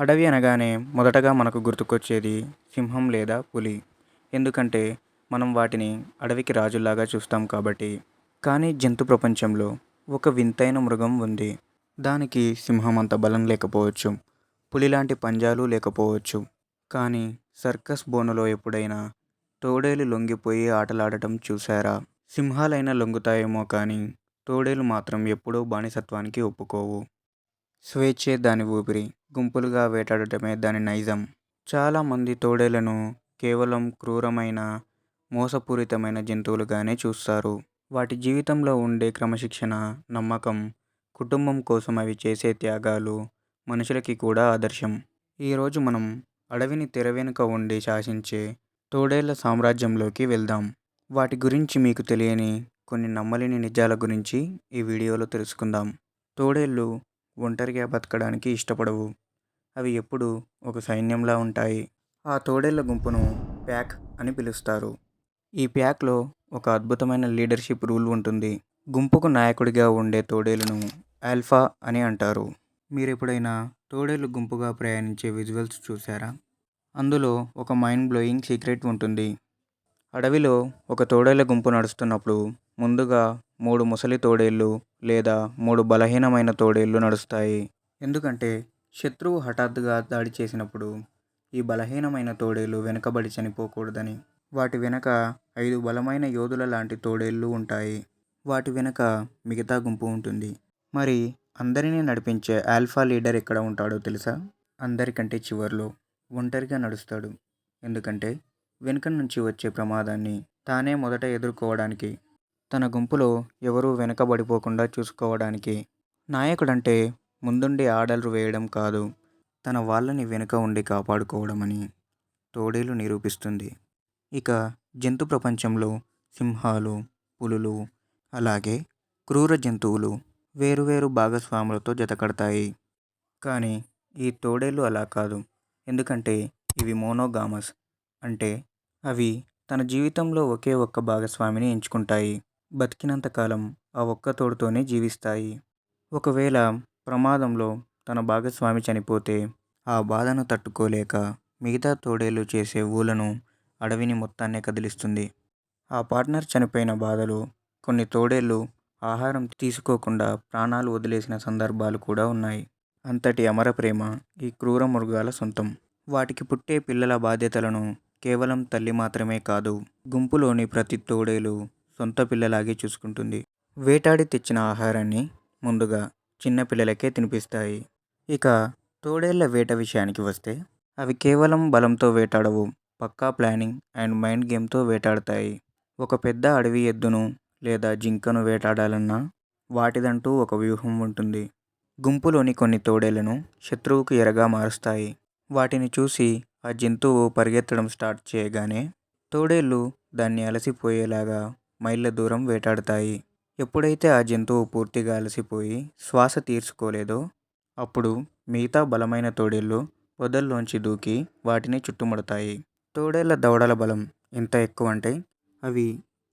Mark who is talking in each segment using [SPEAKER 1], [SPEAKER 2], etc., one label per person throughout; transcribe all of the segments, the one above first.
[SPEAKER 1] అడవి అనగానే మొదటగా మనకు గుర్తుకొచ్చేది సింహం లేదా పులి. ఎందుకంటే మనం వాటిని అడవికి రాజుల్లాగా చూస్తాం కాబట్టి. కానీ జంతు ప్రపంచంలో ఒక వింతైన మృగం ఉంది. దానికి సింహం అంత బలం లేకపోవచ్చు. పులిలాంటి పంజాలు లేకపోవచ్చు. కానీ సర్కస్ బోనులో ఎప్పుడైనా తోడేలు లొంగిపోయి ఆటలాడటం చూశారా? సింహాలైనా లొంగుతాయేమో కానీ తోడేలు మాత్రం ఎప్పుడూ బానిసత్వానికి ఒప్పుకోవు. స్వేచ్ఛే దాని ఊపిరి. గుంపులుగా వేటాడటమే దాని నైజం. చాలామంది తోడేళ్లను కేవలం క్రూరమైన, మోసపూరితమైన జంతువులుగానే చూస్తారు. వాటి జీవితంలో ఉండే క్రమశిక్షణ, నమ్మకం, కుటుంబం కోసం అవి చేసే త్యాగాలు మనుషులకి కూడా ఆదర్శం. ఈరోజు మనం అడవిని తెర వెనుక ఉండి శాసించే తోడేళ్ల సామ్రాజ్యంలోకి వెళ్దాం. వాటి గురించి మీకు తెలియని కొన్ని నమ్మలేని నిజాల గురించి ఈ వీడియోలో తెలుసుకుందాం. తోడేళ్ళు ఒంటరిగా బతకడానికి ఇష్టపడవు. అవి ఎప్పుడూ ఒక సైన్యంలా ఉంటాయి. ఆ తోడేళ్ల గుంపును ప్యాక్ అని పిలుస్తారు. ఈ ప్యాక్లో ఒక అద్భుతమైన లీడర్షిప్ రూల్ ఉంటుంది. గుంపుకు నాయకుడిగా ఉండే తోడేలును ఆల్ఫా అని అంటారు. మీరు ఎప్పుడైనా తోడేళ్ళు గుంపుగా ప్రయాణించే విజువల్స్ చూసారా? అందులో ఒక మైండ్ బ్లోయింగ్ సీక్రెట్ ఉంటుంది. అడవిలో ఒక తోడేళ్ల గుంపు నడుస్తున్నప్పుడు ముందుగా 3 ముసలి తోడేళ్ళు లేదా 3 బలహీనమైన తోడేళ్ళు నడుస్తాయి. ఎందుకంటే శత్రువు హఠాత్తుగా దాడి చేసినప్పుడు ఈ బలహీనమైన తోడేళ్ళు వెనుకబడి చనిపోకూడదని. వాటి వెనక 5 బలమైన యోధుల లాంటి తోడేళ్ళు ఉంటాయి. వాటి వెనక మిగతా గుంపు ఉంటుంది. మరి అందరినీ నడిపించే ఆల్ఫా లీడర్ ఎక్కడ ఉంటాడో తెలుసా? అందరికంటే చివర్లో ఒంటరిగా నడుస్తాడు. ఎందుకంటే వెనుక నుంచి వచ్చే ప్రమాదాన్ని తానే మొదట ఎదుర్కోవడానికి, తన గుంపులో ఎవరూ వెనకబడిపోకుండా చూసుకోవడానికి. నాయకుడంటే ముందుండి ఆర్డర్లు వేయడం కాదు, తన వాళ్ళని వెనుక ఉండి కాపాడుకోవడమని తోడేలు నిరూపిస్తుంది. ఇక జంతు ప్రపంచంలో సింహాలు, పులులు, అలాగే క్రూర జంతువులు వేరువేరు భాగస్వాములతో జతకడతాయి. కానీ ఈ తోడేళ్ళు అలా కాదు. ఎందుకంటే ఇవి మోనోగామస్. అంటే అవి తన జీవితంలో ఒకే ఒక్క భాగస్వామిని ఎంచుకుంటాయి. బతికినంతకాలం ఆ ఒక్క తోడుతోనే జీవిస్తాయి. ఒకవేళ ప్రమాదంలో తన భాగస్వామి చనిపోతే ఆ బాధను తట్టుకోలేక మిగతా తోడేళ్ళు చేసే ఊలను అడవిని మొత్తాన్నే కదిలిస్తుంది. ఆ పార్ట్నర్ చనిపోయిన బాధలో కొన్ని తోడేళ్ళు ఆహారం తీసుకోకుండా ప్రాణాలు వదిలేసిన సందర్భాలు కూడా ఉన్నాయి. అంతటి అమర ప్రేమ ఈ క్రూర మృగాల సొంతం. వాటికి పుట్టే పిల్లల బాధ్యతలను కేవలం తల్లి మాత్రమే కాదు, గుంపులోని ప్రతి తోడేలు సొంత పిల్లలాగే చూసుకుంటుంది. వేటాడి తెచ్చిన ఆహారాన్ని ముందుగా చిన్న పిల్లలకే తినిపిస్తాయి. ఇక తోడేళ్ల వేట విషయానికి వస్తే అవి కేవలం బలంతో వేటాడవు, పక్కా ప్లానింగ్ అండ్ మైండ్ గేమ్తో వేటాడతాయి. ఒక పెద్ద అడవి ఎద్దును లేదా జింకను వేటాడాలన్నా వాటిదంటూ ఒక వ్యూహం ఉంటుంది. గుంపులోని కొన్ని తోడేళ్లను శత్రువుకు ఎరగా మారుస్తాయి. వాటిని చూసి ఆ జంతువు పరిగెత్తడం స్టార్ట్ చేయగానే తోడేళ్ళు దాన్ని అలసిపోయేలాగా మైళ్ళ దూరం వేటాడతాయి. ఎప్పుడైతే ఆ జంతువు పూర్తిగా అలసిపోయి శ్వాస తీర్చుకోలేదో అప్పుడు మిగతా బలమైన తోడేళ్ళు పొదల్లోంచి దూకి వాటిని చుట్టుముడతాయి. తోడేళ్ల దవడల బలం ఎంత ఎక్కువంటే అవి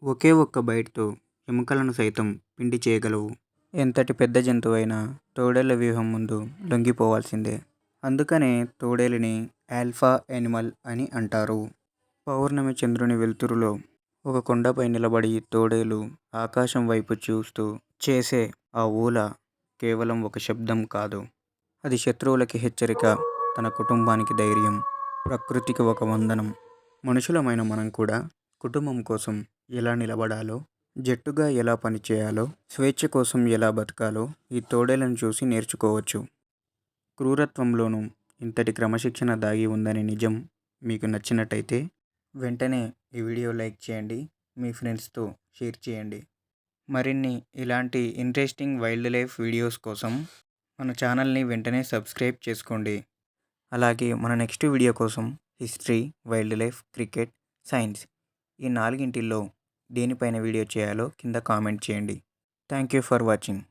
[SPEAKER 1] ఒకే ఒక్క బైట్తో ఎముకలను సైతం పిండి చేయగలవు. ఎంతటి పెద్ద జంతువైనా తోడేళ్ల వ్యూహం ముందు లొంగిపోవాల్సిందే. అందుకనే తోడేలిని ఆల్ఫా యానిమల్ అని అంటారు. పౌర్ణమి చంద్రుని వెలుతురులో ఒక కొండపై నిలబడి తోడేలు ఆకాశం వైపు చూస్తూ చేసే ఆ ఊల కేవలం ఒక శబ్దం కాదు, అది శత్రువులకి హెచ్చరిక, తన కుటుంబానికి ధైర్యం, ప్రకృతికి ఒక వందనం. మనుషులమైన మనం కూడా కుటుంబం కోసం ఎలా నిలబడాలో, జట్టుగా ఎలా పనిచేయాలో, స్వేచ్ఛ కోసం ఎలా బతకాలో ఈ తోడేలను చూసి నేర్చుకోవచ్చు. క్రూరత్వంలోనూ ఇంతటి క్రమశిక్షణ దాగి ఉందనే నిజం మీకు నచ్చినట్టయితే వెంటనే ఈ వీడియో లైక్ చేయండి, మీ ఫ్రెండ్స్తో షేర్ చేయండి. మరిన్ని ఇలాంటి ఇంట్రెస్టింగ్ వైల్డ్ లైఫ్ వీడియోస్ కోసం మన ఛానల్ని వెంటనే సబ్స్క్రైబ్ చేసుకోండి. అలాగే మన నెక్స్ట్ వీడియో కోసం history, wild life, cricket, science ఈ 4 దేనిపైన వీడియో చేయాలో కింద కామెంట్ చేయండి. Thank you for watching.